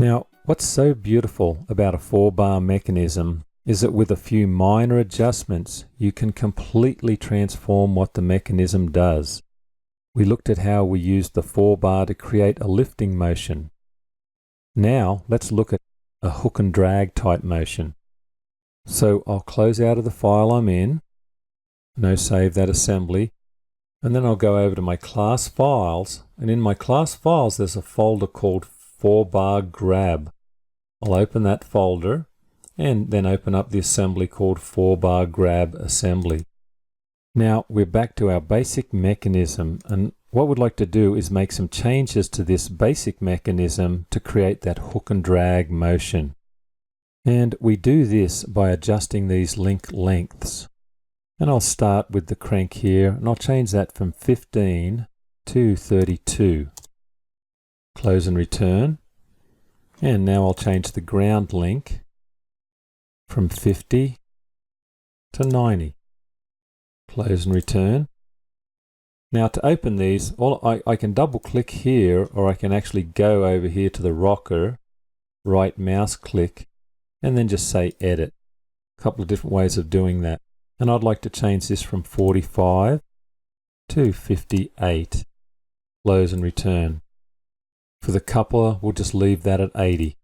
Now, what's so beautiful about a 4-bar mechanism is that with a few minor adjustments, you can completely transform what the mechanism does. We looked at how we used the 4-bar to create a lifting motion. Now, let's look at a hook and drag type motion. So I'll close out of the file I'm in, no save that assembly, and then I'll go over to my class files, and in my class files there's a folder called 4-bar grab. I'll open that folder and then open up the assembly called 4-bar grab assembly. Now we're back to our basic mechanism, and what we'd like to do is make some changes to this basic mechanism to create that hook and drag motion. And we do this by adjusting these link lengths. And I'll start with the crank here, and I'll change that from 15 to 32. Close and return. And now I'll change the ground link from 50 to 90. Close and return. Now to open these, I can double click here, or I can actually go over here to the rocker, right mouse click, and then just say edit. A couple of different ways of doing that. And I'd like to change this from 45 to 58. Close and return. For the coupler, we'll just leave that at 80.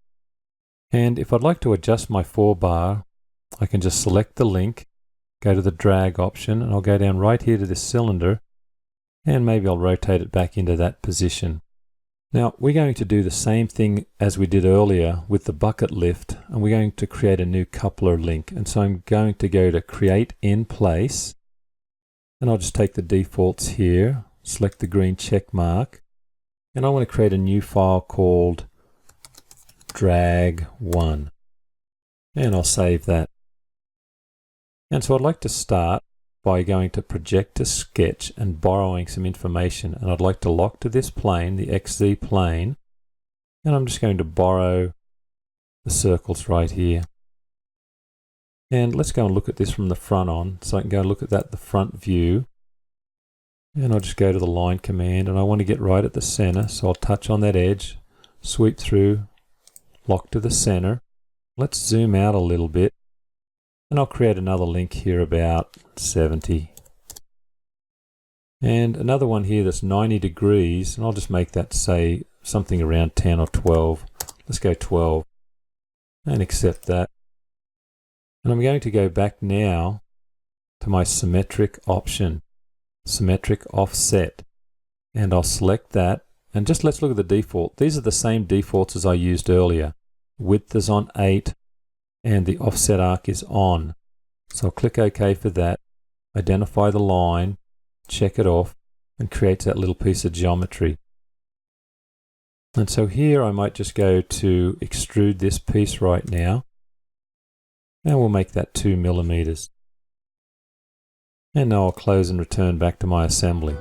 And if I'd like to adjust my 4-bar, I can just select the link, go to the drag option, and I'll go down right here to this cylinder, and maybe I'll rotate it back into that position. Now, we're going to do the same thing as we did earlier with the bucket lift, and we're going to create a new coupler link. And so I'm going to go to Create in Place, and I'll just take the defaults here, select the green check mark, and I want to create a new file called drag1, and I'll save that. And so I'd like to start by going to Project to Sketch and borrowing some information, and I'd like to lock to this plane, the XZ plane, and I'm just going to borrow the circles right here. And let's go and look at this from the front on, so I can go and look at that, the front view. And I'll just go to the line command, and I want to get right at the center, so I'll touch on that edge, sweep through, lock to the center. Let's zoom out a little bit, and I'll create another link here about 70. And another one here that's 90 degrees, and I'll just make that say something around 10 or 12. Let's go 12, and accept that. And I'm going to go back now to my symmetric option. Symmetric offset, and I'll select that, and just let's look at the default. These are the same defaults as I used earlier. Width is on 8 and the offset arc is on, so I'll click OK for that, identify the line, check it off, and create that little piece of geometry. And so here I might just go to extrude this piece right now, and we'll make that 2 millimeters. And now I'll close and return back to my assembly.